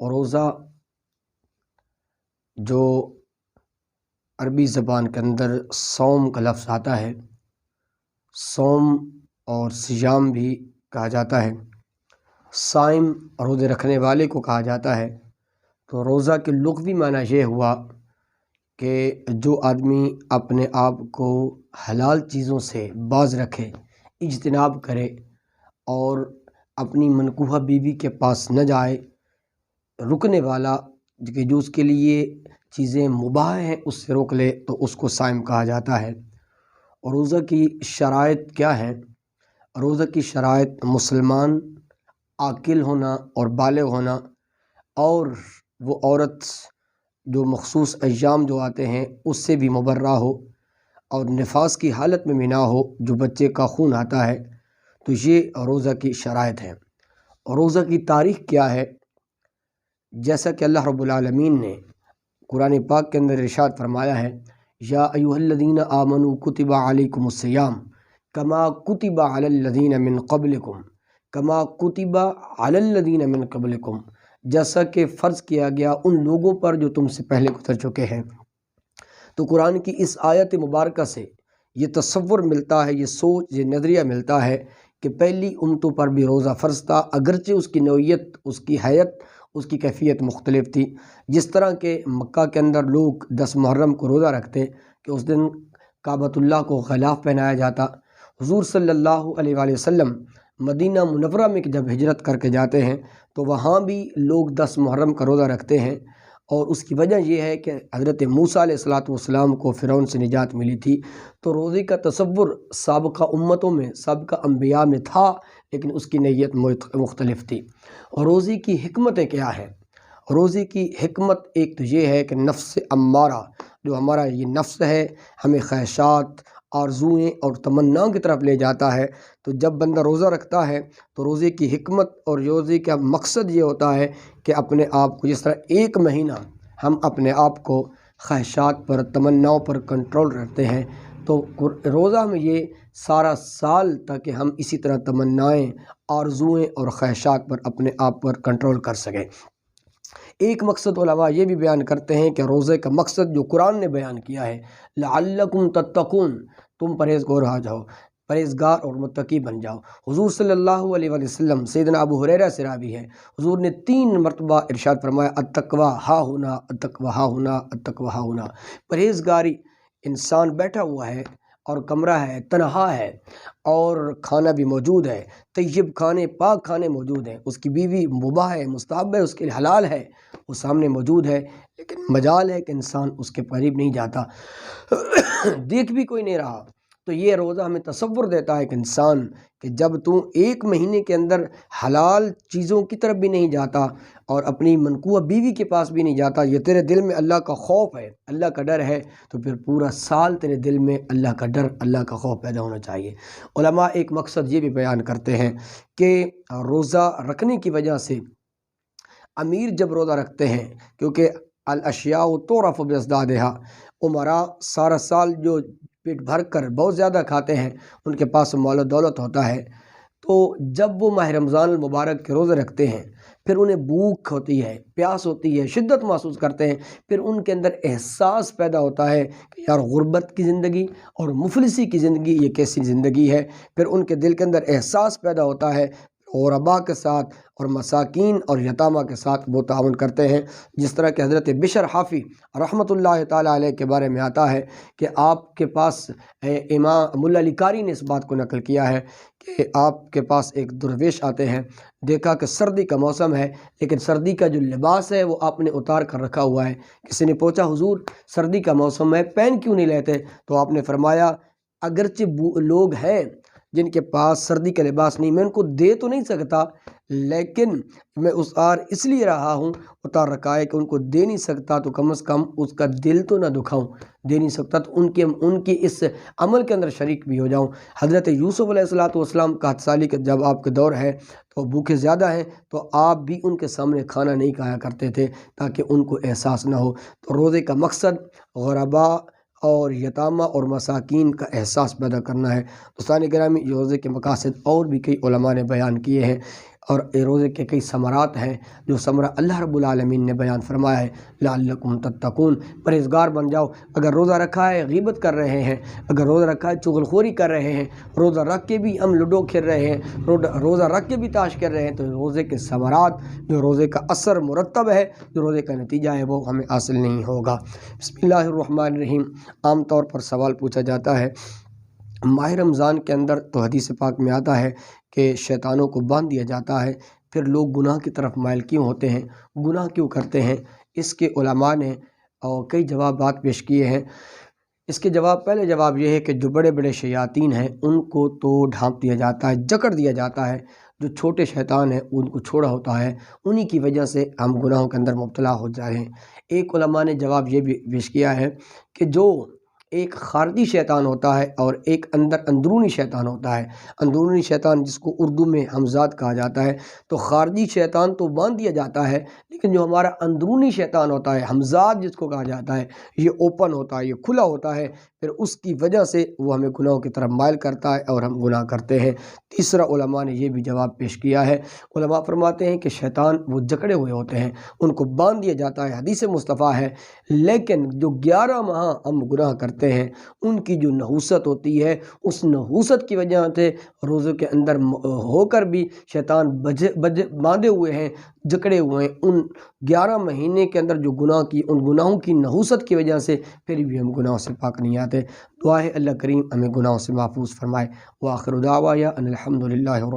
اور روزہ جو عربی زبان کے اندر صوم کا لفظ آتا ہے، صوم اور صیام بھی کہا جاتا ہے، صائم روزے رکھنے والے کو کہا جاتا ہے۔ تو روزہ کے لغوی معنی یہ ہوا کہ جو آدمی اپنے آپ کو حلال چیزوں سے باز رکھے، اجتناب کرے اور اپنی منکوحہ بیوی کے پاس نہ جائے، رکنے والا کہ جو اس کے لیے چیزیں مباح ہیں اس سے روک لے، تو اس کو صائم کہا جاتا ہے۔ اور روزہ کی شرائط کیا ہے؟ روزہ کی شرائط مسلمان، عاقل ہونا اور بالغ ہونا، اور وہ عورت جو مخصوص ایام جو آتے ہیں اس سے بھی مبرہ ہو، اور نفاس کی حالت میں بھی نہ ہو جو بچے کا خون آتا ہے۔ تو یہ روزہ کی شرائط ہے۔ اور روزہ کی تاریخ کیا ہے؟ جیسا کہ اللہ رب العالمین نے قرآن پاک کے اندر ارشاد فرمایا ہے، یا ایھا الذین آمنوا کتب علیکم الصیام کما کتب علی الذین من قبلکم کما کتب علی الذین من قبلکم، جیسا کہ فرض کیا گیا ان لوگوں پر جو تم سے پہلے گزر چکے ہیں۔ تو قرآن کی اس آیت مبارکہ سے یہ تصور ملتا ہے، یہ سوچ، یہ نظریہ ملتا ہے کہ پہلی امتوں پر بھی روزہ فرض تھا، اگرچہ اس کی نوعیت، اس کی حیت، اس کی کیفیت مختلف تھی۔ جس طرح کہ مکہ کے اندر لوگ 10 محرم کو روزہ رکھتے کہ اس دن کعبۃ اللہ کو غلاف پہنایا جاتا، حضور صلی اللہ علیہ وآلہ وسلم مدینہ منورہ میں جب ہجرت کر کے جاتے ہیں تو وہاں بھی لوگ 10 محرم کا روزہ رکھتے ہیں، اور اس کی وجہ یہ ہے کہ حضرت موسیٰ علیہ السلام کو فرعون سے نجات ملی تھی۔ تو روزے کا تصور سابقہ امتوں میں، سابقہ انبیاء میں تھا، لیکن اس کی نیت مختلف تھی۔ اور روزے کی حکمتیں کیا ہیں؟ روزے کی حکمت ایک تو یہ ہے کہ نفس امارہ، جو ہمارا یہ نفس ہے، ہمیں خواہشات، آرزوئیں اور تمناؤں کی طرف لے جاتا ہے۔ تو جب بندہ روزہ رکھتا ہے تو روزے کی حکمت اور روزے کا مقصد یہ ہوتا ہے کہ اپنے آپ کو، جس طرح ایک مہینہ ہم اپنے آپ کو خواہشات پر، تمناؤں پر کنٹرول رکھتے ہیں، تو روزہ میں یہ سارا سال تک ہم اسی طرح تمنائیں، آرزوئیں اور خواہشات پر اپنے آپ پر کنٹرول کر سکیں۔ ایک مقصد علماء یہ بھی بیان کرتے ہیں کہ روزے کا مقصد جو قرآن نے بیان کیا ہے، لعلکم تتقون، تم پرہیزگار اور متقی بن جاؤ۔ حضور صلی اللہ علیہ وآلہ وسلم، سیدنا ابو ہریرہ سے راوی ہے، حضور نے 3 مرتبہ ارشاد فرمایا، التقویٰ ہا ہنا، التقویٰ ہا ہنا، التقویٰ ہا ہنا۔ پرہیزگاری، انسان بیٹھا ہوا ہے اور کمرہ ہے، تنہا ہے، اور کھانا بھی موجود ہے، طیب کھانے، پاک کھانے موجود ہیں، اس کی بیوی مباح ہے، مستحب ہے، اس کے لیے حلال ہے، وہ سامنے موجود ہے، لیکن مجال ہے کہ انسان اس کے قریب نہیں جاتا، دیکھ بھی کوئی نہیں رہا۔ تو یہ روزہ ہمیں تصور دیتا ہے کہ انسان کہ جب تو ایک مہینے کے اندر حلال چیزوں کی طرف بھی نہیں جاتا اور اپنی منکوحہ بیوی کے پاس بھی نہیں جاتا، یہ تیرے دل میں اللہ کا خوف ہے، اللہ کا ڈر ہے، تو پھر پورا سال تیرے دل میں اللہ کا ڈر، اللہ کا خوف پیدا ہونا چاہیے۔ علماء ایک مقصد یہ بھی بیان کرتے ہیں کہ روزہ رکھنے کی وجہ سے امیر جب روزہ رکھتے ہیں، کیونکہ الاشیاء تعرف بازدادہا، امراء سارا سال جو پیٹ بھر کر بہت زیادہ کھاتے ہیں، ان کے پاس مال و دولت ہوتا ہے، تو جب وہ ماہ رمضان المبارک کے روزے رکھتے ہیں، پھر انہیں بھوک ہوتی ہے، پیاس ہوتی ہے، شدت محسوس کرتے ہیں، پھر ان کے اندر احساس پیدا ہوتا ہے کہ یار غربت کی زندگی اور مفلسی کی زندگی یہ کیسی زندگی ہے۔ پھر ان کے دل کے اندر احساس پیدا ہوتا ہے، غرباء کے ساتھ اور مساکین اور یتامہ کے ساتھ وہ تعاون کرتے ہیں۔ جس طرح کہ حضرت بشر حافی رحمۃ اللہ تعالیٰ علیہ کے بارے میں آتا ہے کہ آپ کے پاس امام ملا علی قاری نے اس بات کو نقل کیا ہے کہ آپ کے پاس ایک درویش آتے ہیں، دیکھا کہ سردی کا موسم ہے، لیکن سردی کا جو لباس ہے وہ آپ نے اتار کر رکھا ہوا ہے۔ کسی نے پوچھا، حضور سردی کا موسم ہے، پہن کیوں نہیں لیتے؟ تو آپ نے فرمایا، اگرچہ لوگ ہیں جن کے پاس سردی کا لباس نہیں، میں ان کو دے تو نہیں سکتا، لیکن میں اس لیے رہا ہوں اتار رکھا ہے کہ ان کو دے نہیں سکتا تو کم از کم اس کا دل تو نہ دکھاؤں، دے نہیں سکتا تو ان کی اس عمل کے اندر شریک بھی ہو جاؤں۔ حضرت یوسف علیہ السلام کا 7 سالی کا جب آپ کے دور ہے تو بھوکے زیادہ ہیں، تو آپ بھی ان کے سامنے کھانا نہیں کھایا کرتے تھے تاکہ ان کو احساس نہ ہو۔ تو روزے کا مقصد غرباء اور یتامہ اور مساکین کا احساس پیدا کرنا ہے۔ دوستان گرامی، روزے کے مقاصد اور بھی کئی علماء نے بیان کیے ہیں، اور روزے کے کئی ثمرات ہیں جو ثمرہ اللہ رب العالمین نے بیان فرمایا ہے، لعلکم تتقون، پرہیزگار بن جاؤ۔ اگر روزہ رکھا ہے غیبت کر رہے ہیں، اگر روزہ رکھا ہے چغل خوری کر رہے ہیں، روزہ رکھ کے بھی ہم لوڈو کھیل رہے ہیں، روزہ رکھ کے بھی تاش کر رہے ہیں، تو روزے کے ثمرات، جو روزے کا اثر مرتب ہے، جو روزے کا نتیجہ ہے، وہ ہمیں حاصل نہیں ہوگا۔ بسم اللہ الرحمن الرحیم۔ عام طور پر سوال پوچھا جاتا ہے ماہ رمضان کے اندر تو حدیث پاک میں آتا ہے کہ شیطانوں کو باندھ دیا جاتا ہے، پھر لوگ گناہ کی طرف مائل کیوں ہوتے ہیں، گناہ کیوں کرتے ہیں؟ اس کے علماء نے اور کئی جوابات پیش کیے ہیں۔ اس کے پہلے جواب یہ ہے کہ جو بڑے بڑے شیاطین ہیں ان کو تو ڈھانپ دیا جاتا ہے، جکڑ دیا جاتا ہے، جو چھوٹے شیطان ہیں ان کو چھوڑا ہوتا ہے، انہی کی وجہ سے ہم گناہوں کے اندر مبتلا ہو جائیں ہیں۔ ایک علماء نے جواب یہ بھی پیش کیا ہے کہ جو ایک خارجی شیطان ہوتا ہے اور ایک اندرونی شیطان ہوتا ہے، اندرونی شیطان جس کو اردو میں حمزات کہا جاتا ہے، تو خارجی شیطان تو باندھ دیا جاتا ہے، لیکن جو ہمارا اندرونی شیطان ہوتا ہے، حمزات جس کو کہا جاتا ہے، یہ اوپن ہوتا ہے، یہ کھلا ہوتا ہے، پھر اس کی وجہ سے وہ ہمیں گناہوں کی طرف مائل کرتا ہے اور ہم گناہ کرتے ہیں۔ تیسرا علماء نے یہ بھی جواب پیش کیا ہے، علماء فرماتے ہیں کہ شیطان وہ جکڑے ہوئے ہوتے ہیں، ان کو باندھ دیا جاتا ہے، حدیث مصطفیٰ ہے، لیکن جو 11 ماہ ہم گناہ کرتے ہیں ان کی جو نحوست ہوتی ہے، اس نحوست کی وجہ سے روزے کے اندر ہو کر بھی شیطان باندھے ہوئے ہیں، جکڑے ہوئے ہیں، ان 11 مہینے کے اندر جو گناہ کی، ان گناہوں کی نحوست کی وجہ سے پھر بھی ہم گناہوں سے پاک نہیں آتے۔ دعا ہے اللہ کریم ہمیں گناہوں سے محفوظ فرمائے۔ وآخر دعوانا ان الحمد للہ رب